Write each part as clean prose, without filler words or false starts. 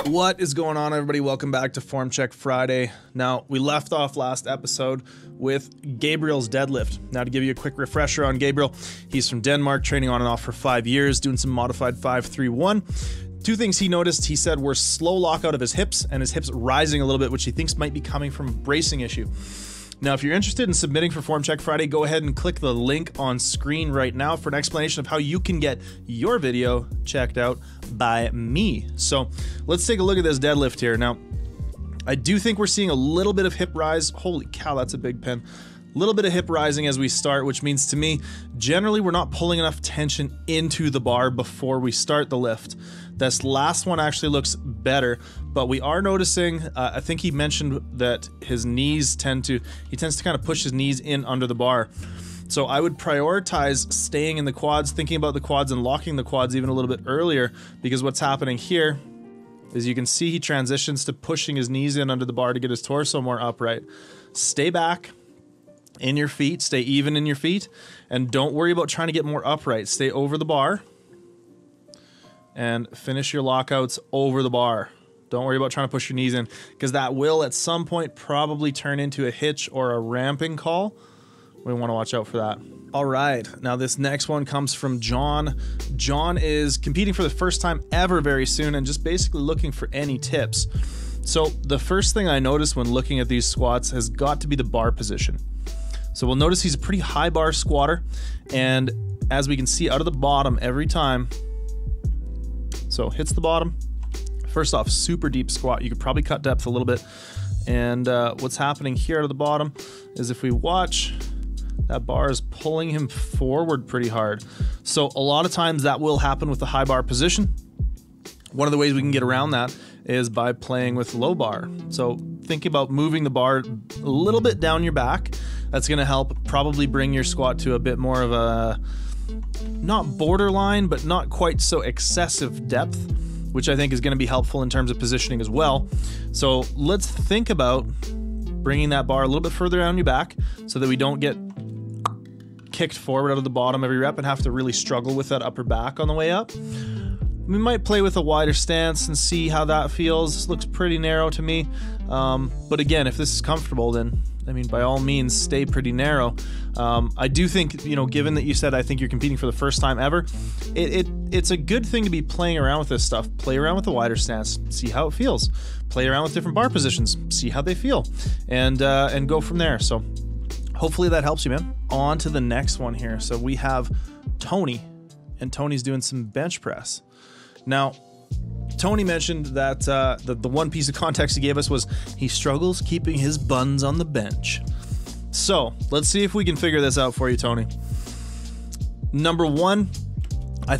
What is going on, everybody? Welcome back to Form Check Friday. Now, we left off last episode with Gabriel's deadlift. Now, to give you a quick refresher on Gabriel, he's from Denmark, training on and off for 5 years, doing some modified 5-3-1. Two things he noticed, he said, were slow lockout of his hips and his hips rising a little bit, which he thinks might be coming from a bracing issue. Now, if you're interested in submitting for Form Check Friday, go ahead and click the link on screen right now for an explanation of how you can get your video checked out by me. So let's take a look at this deadlift here. Now, I do think we're seeing a little bit of hip rise. Holy cow, that's a big pin. A little bit of hip rising as we start, which means to me, generally we're not pulling enough tension into the bar before we start the lift. This last one actually looks better, but we are noticing, I think he mentioned that his knees tends to kind of push his knees in under the bar. So I would prioritize staying in the quads, thinking about the quads and locking the quads even a little bit earlier, because what's happening here is you can see he transitions to pushing his knees in under the bar to get his torso more upright. Stay back in your feet, stay even in your feet, and don't worry about trying to get more upright. Stay over the bar and finish your lockouts over the bar. Don't worry about trying to push your knees in, because that will at some point probably turn into a hitch or a ramping call. We want to watch out for that. All right, now this next one comes from John. John is competing for the first time ever very soon and just basically looking for any tips. So the first thing I noticed when looking at these squats has got to be the bar position. So we'll notice he's a pretty high bar squatter, and as we can see out of the bottom every time, so hits the bottom. First off, super deep squat. You could probably cut depth a little bit. And what's happening here out of the bottom is if we watch, that bar is pulling him forward pretty hard. So a lot of times that will happen with the high bar position. One of the ways we can get around that is by playing with low bar. So think about moving the bar a little bit down your back. That's gonna help probably bring your squat to a bit more of a, not borderline, but not quite so excessive depth, which I think is gonna be helpful in terms of positioning as well. So let's think about bringing that bar a little bit further down your back so that we don't get kicked forward out of the bottom every rep and have to really struggle with that upper back on the way up. We might play with a wider stance and see how that feels. This looks pretty narrow to me. But again, if this is comfortable, then I mean, by all means, stay pretty narrow. I do think, you know, given that you said I think you're competing for the first time ever, it's a good thing to be playing around with this stuff. Play around with a wider stance, see how it feels. Play around with different bar positions, see how they feel, and go from there. So hopefully that helps you, man. On to the next one here. So we have Tony, and Tony's doing some bench press. Now, Tony mentioned that the one piece of context he gave us was he struggles keeping his buns on the bench. So let's see if we can figure this out for you, Tony. Number one, I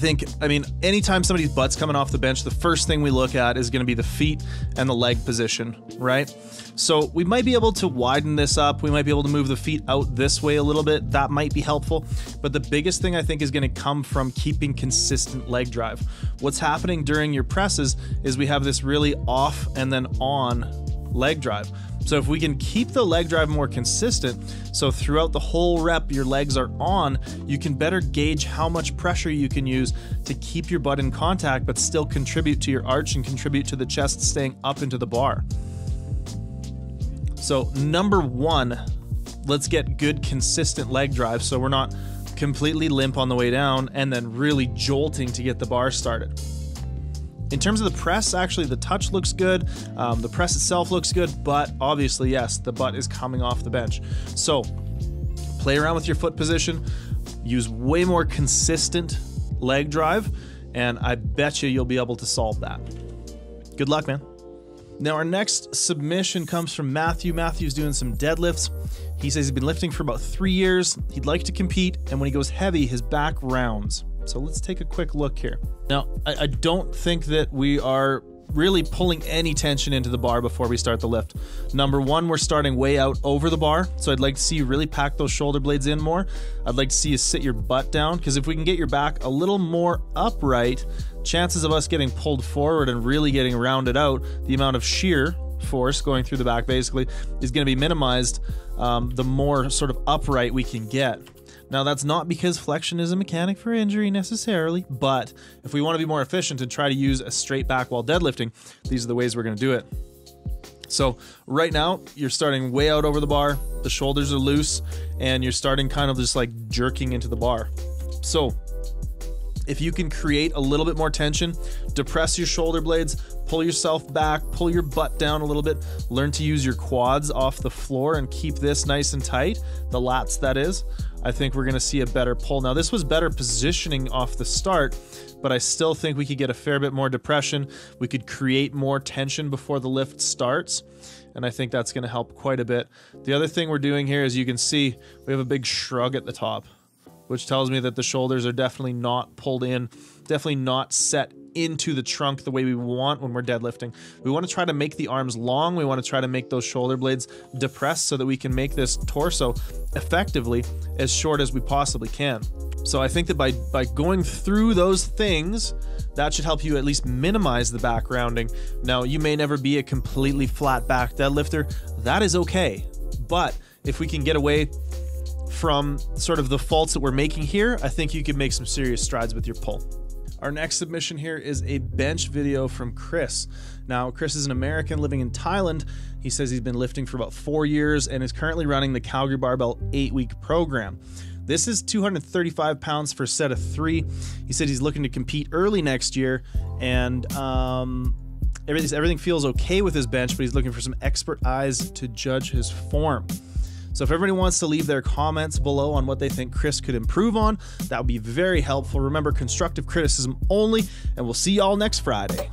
mean, anytime somebody's butt's coming off the bench, the first thing we look at is going to be the feet and the leg position, right? So we might be able to widen this up. We might be able to move the feet out this way a little bit. That might be helpful. But the biggest thing I think is going to come from keeping consistent leg drive. What's happening during your presses is we have this really off and then on leg drive. So if we can keep the leg drive more consistent, so throughout the whole rep your legs are on, you can better gauge how much pressure you can use to keep your butt in contact but still contribute to your arch and contribute to the chest staying up into the bar. So number one, let's get good consistent leg drive so we're not completely limp on the way down and then really jolting to get the bar started. In terms of the press, actually the touch looks good, the press itself looks good, but obviously, yes, the butt is coming off the bench. So play around with your foot position, use way more consistent leg drive, and I bet you'll be able to solve that. Good luck, man. Now our next submission comes from Matthew. Matthew's doing some deadlifts. He says he's been lifting for about 3 years. He'd like to compete, and when he goes heavy, his back rounds. So let's take a quick look here. Now, I don't think that we are really pulling any tension into the bar before we start the lift. Number one, we're starting way out over the bar. So I'd like to see you really pack those shoulder blades in more. I'd like to see you sit your butt down, because if we can get your back a little more upright, chances of us getting pulled forward and really getting rounded out, the amount of shear force going through the back basically is going to be minimized the more sort of upright we can get. Now, that's not because flexion is a mechanic for injury necessarily, but if we want to be more efficient and try to use a straight back while deadlifting, these are the ways we're going to do it. So right now, you're starting way out over the bar, the shoulders are loose, and you're starting kind of just like jerking into the bar. So if you can create a little bit more tension, depress your shoulder blades, pull yourself back, pull your butt down a little bit, learn to use your quads off the floor and keep this nice and tight, the lats that is, I think we're gonna see a better pull. Now this was better positioning off the start, but I still think we could get a fair bit more depression. We could create more tension before the lift starts, and I think that's gonna help quite a bit. The other thing we're doing here, as you can see, we have a big shrug at the top, which tells me that the shoulders are definitely not pulled in, definitely not set into the trunk the way we want when we're deadlifting. We want to try to make the arms long. We want to try to make those shoulder blades depressed so that we can make this torso effectively as short as we possibly can. So I think that by going through those things, that should help you at least minimize the back rounding. Now, you may never be a completely flat back deadlifter. That is okay. But if we can get away from sort of the faults that we're making here, I think you can make some serious strides with your pull. Our next submission here is a bench video from Chris. Now, Chris is an American living in Thailand. He says he's been lifting for about 4 years and is currently running the Calgary Barbell 8-week program. This is 235 pounds for a set of 3. He said he's looking to compete early next year, and everything feels okay with his bench, but he's looking for some expert eyes to judge his form. So if everybody wants to leave their comments below on what they think Chris could improve on, that would be very helpful. Remember, constructive criticism only, and we'll see y'all next Friday.